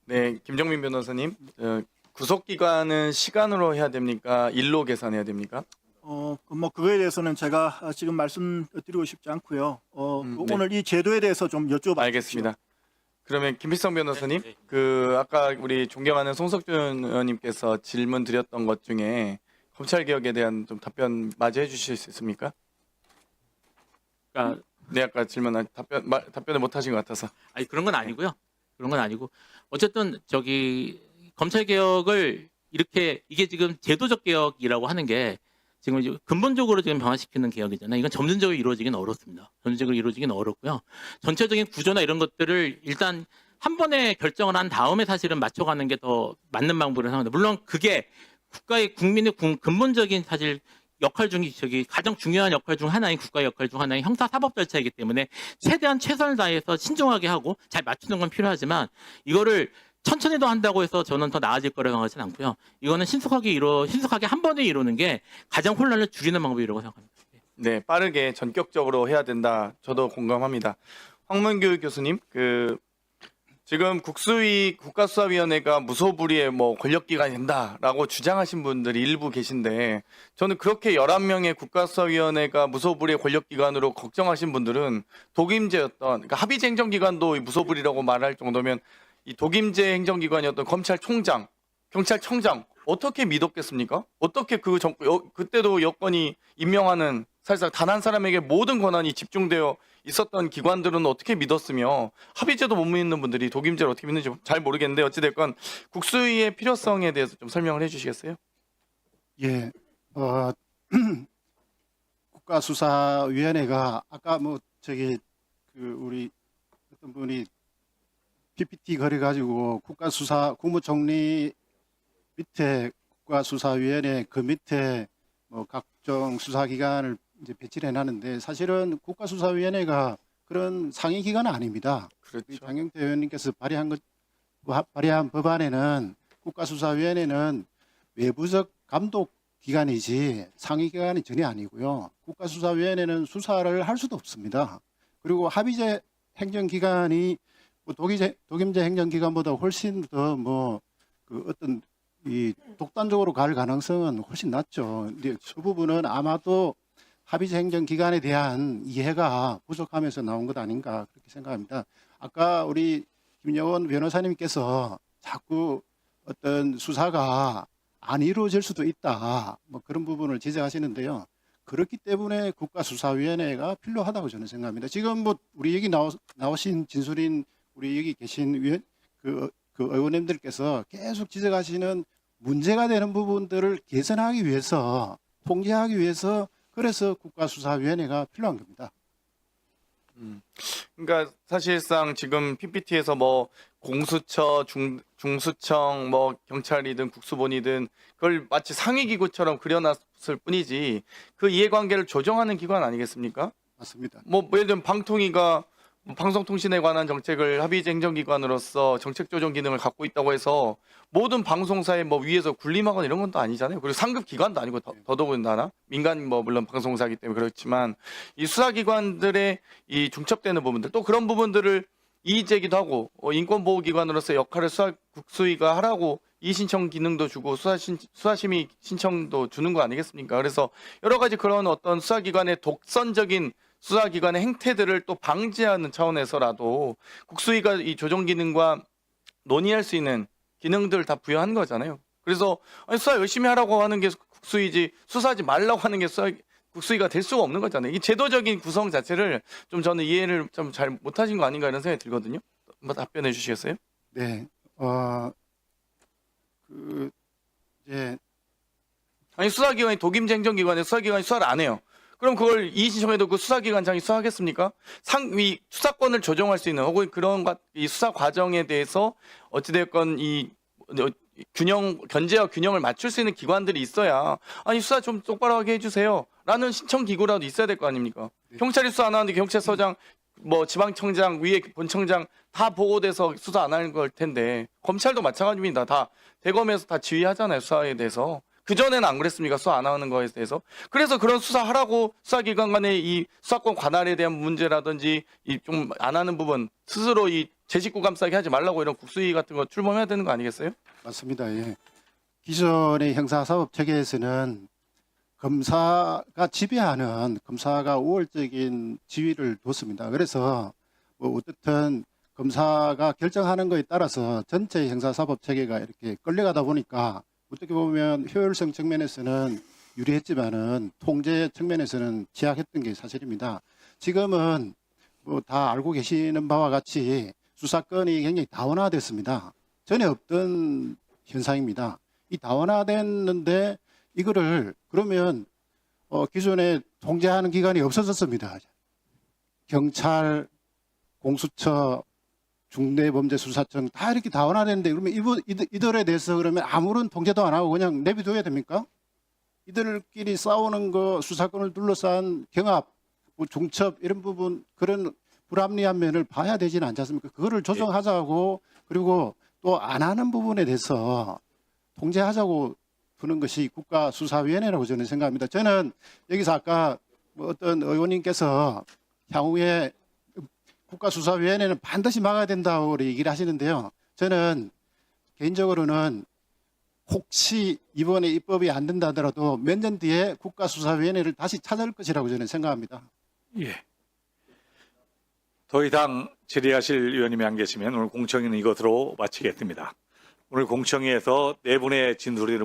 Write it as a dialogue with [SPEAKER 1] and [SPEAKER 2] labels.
[SPEAKER 1] 네, 김정민 변호사님, 구속 기간은 시간으로 해야 됩니까? 일로 계산해야 됩니까?
[SPEAKER 2] 뭐 그거에 대해서는 제가 지금 말씀드리고 싶지 않고요.
[SPEAKER 1] 네.
[SPEAKER 2] 오늘 이 제도에 대해서 좀 여쭤봐
[SPEAKER 1] 알겠습니다. 그러면 김필성 변호사님, 아까 우리 존경하는 송석준 의원님께서 질문 드렸던 것 중에 검찰 개혁에 대한 좀 답변 마저 해주실 수 있습니까?
[SPEAKER 3] 그러니까
[SPEAKER 1] 네, 아까 답변을 못 하신 것 같아서.
[SPEAKER 3] 아니 그런 건 아니고요. 그런 건 아니고 어쨌든 검찰 개혁을 이렇게 이게 지금 제도적 개혁이라고 하는 게 지금 이제 근본적으로 지금 변화시키는 개혁이잖아요. 이건 점진적으로 이루어지기는 어렵습니다. 점진적으로 이루어지기는 어렵고요. 전체적인 구조나 이런 것들을 일단 한 번에 결정을 한 다음에 사실은 맞춰가는 게 더 맞는 방법이라고 생각합니다. 물론 그게 국민의 근본적인 사실 역할 중에 가장 중요한 역할 중 하나인 국가의 역할 중 하나인 형사사법 절차이기 때문에 최대한 최선을 다해서 신중하게 하고 잘 맞추는 건 필요하지만 이거를 천천히 더 한다고 해서 저는 더 나아질 거라고 생각하지는 않고요. 이거는 신속하게 한 번에 이루는 게 가장 혼란을 줄이는 방법이라고 생각합니다.
[SPEAKER 1] 네, 빠르게 전격적으로 해야 된다. 저도 공감합니다. 황문규 교수님, 지금 국수위 국가수사위원회가 무소불위의 권력기관이 된다라고 주장하신 분들이 일부 계신데 저는 그렇게 11명의 국가수사위원회가 무소불위의 권력기관으로 걱정하신 분들은 그러니까 합의제 행정기관도 무소불위라고 말할 정도면 이 독임제 행정기관이었던 검찰총장, 경찰청장 어떻게 믿었겠습니까? 어떻게 그때도 여권이 임명하는 사실상 단 한 사람에게 모든 권한이 집중되어 있었던 기관들은 어떻게 믿었으며 합의제도 못 믿는 분들이 독임제를 어떻게 믿는지 잘 모르겠는데 어찌됐건 국수위의 필요성에 대해서 좀 설명을 해주시겠어요?
[SPEAKER 4] 예, 국가수사위원회가 아까 우리 어떤 분이 PPT 거려가지고 국무총리 밑에 국가수사위원회 그 밑에 각종 수사기관을 이제 배치를 해놨는데 사실은 국가수사위원회가 그런 상위기관은 아닙니다.
[SPEAKER 1] 그렇죠.
[SPEAKER 4] 장경태 의원님께서 발의한 법안에는 국가수사위원회는 외부적 감독 기관이지 상위기관이 전혀 아니고요. 국가수사위원회는 수사를 할 수도 없습니다. 그리고 합의제 행정기관이 독임제 행정기관보다 훨씬 더 독단적으로 갈 가능성은 훨씬 낮죠. 근데 그 부분은 아마도 합의제 행정기관에 대한 이해가 부족하면서 나온 것 아닌가 그렇게 생각합니다. 아까 우리 김영원 변호사님께서 자꾸 어떤 수사가 안 이루어질 수도 있다 그런 부분을 지적하시는데요. 그렇기 때문에 국가수사위원회가 필요하다고 저는 생각합니다. 지금 우리 여기 나오신 진술인 우리 여기 계신 그 의원님들께서 계속 지적하시는 문제가 되는 부분들을 개선하기 위해서 통제하기 위해서 그래서 국가수사위원회가 필요한 겁니다.
[SPEAKER 1] 그러니까 사실상 지금 PPT에서 공수처, 중수청, 경찰이든 국수본이든 그걸 마치 상위기구처럼 그려놨을 뿐이지 그 이해관계를 조정하는 기관 아니겠습니까?
[SPEAKER 4] 맞습니다.
[SPEAKER 1] 예를 들면 방통위가 방송통신에 관한 정책을 합의제 행정기관으로서 정책조정 기능을 갖고 있다고 해서 모든 방송사의 위에서 군림하거나 이런 건 또 아니잖아요. 그리고 상급 기관도 아니고 더더군다나 민간 물론 방송사이기 때문에 그렇지만 이 수사기관들의 이 중첩되는 부분들 또 그런 부분들을 이의제기도 하고 인권보호기관으로서 역할을 국수위가 하라고 이의신청 기능도 주고 수사심의 신청도 주는 거 아니겠습니까? 그래서 여러 가지 그런 어떤 수사기관의 독선적인 수사기관의 행태들을 또 방지하는 차원에서라도 국수위가 이 조정 기능과 논의할 수 있는 기능들을 다 부여한 거잖아요. 그래서 수사 열심히 하라고 하는 게 국수위지 수사하지 말라고 하는 게 국수위가 될 수가 없는 거잖아요. 이 제도적인 구성 자체를 좀 저는 이해를 좀 잘 못하신 거 아닌가 이런 생각이 들거든요. 한번 답변해 주시겠어요?
[SPEAKER 4] 네,
[SPEAKER 1] 아니 수사기관이 독임제 행정기관에 수사기관이 수사를 안 해요. 그럼 그걸 이의신청해도 그 수사기관장이 수사하겠습니까? 이 수사권을 조정할 수 있는 혹은 이 수사 과정에 대해서 어찌됐건 견제와 균형을 맞출 수 있는 기관들이 있어야 아니 수사 좀 똑바로 하게 해주세요 라는 신청기구라도 있어야 될 거 아닙니까? 경찰이 수사 안 하는데 경찰서장 지방청장 위에 본청장 다 보고돼서 수사 안 하는 걸 텐데 검찰도 마찬가지입니다. 다 대검에서 다 지휘하잖아요. 수사에 대해서. 그전에는 안 그랬습니까? 수사 안 하는 거에 대해서. 그래서 그런 수사하라고 수사기관 간의 이 수사권 관할에 대한 문제라든지 좀 안 하는 부분 스스로 이 제 식구 감싸게 하지 말라고 이런 국수위 같은 거 출범해야 되는 거 아니겠어요?
[SPEAKER 4] 맞습니다. 예. 기존의 형사사법 체계에서는 검사가 지배하는 검사가 우월적인 지위를 뒀습니다. 그래서 뭐 어떻든 검사가 결정하는 것에 따라서 전체 형사사법 체계가 이렇게 끌려가다 보니까 어떻게 보면 효율성 측면에서는 유리했지만은 통제 측면에서는 취약했던 게 사실입니다. 지금은 뭐 다 알고 계시는 바와 같이 수사권이 굉장히 다원화됐습니다. 전에 없던 현상입니다. 이 다원화됐는데 이거를 그러면 기존에 통제하는 기관이 없어졌습니다. 경찰, 공수처, 중대범죄수사청 다 이렇게 다원화됐는데 그러면 이들에 대해서 그러면 아무런 통제도 안 하고 그냥 내비둬야 됩니까? 이들끼리 싸우는 거 수사권을 둘러싼 경합, 뭐 중첩 이런 부분 그런 불합리한 면을 봐야 되지는 않지 않습니까? 그거를 조정하자고 그리고 또 안 하는 부분에 대해서 통제하자고 두는 것이 국가수사위원회라고 저는 생각합니다. 저는 여기서 아까 뭐 어떤 의원님께서 향후에 국가수사위원회는 반드시 막아야 된다고 얘기를 하시는데요. 저는 개인적으로는 혹시 이번에 입법이 안 된다 하더라도 몇 년 뒤에 국가수사위원회를 다시 찾을 것이라고 저는 생각합니다.
[SPEAKER 5] 예. 더 이상 질의하실 의원님이 안 계시면 오늘 공청회는 이것으로 마치겠습니다. 오늘 공청회에서 네 분의 진술을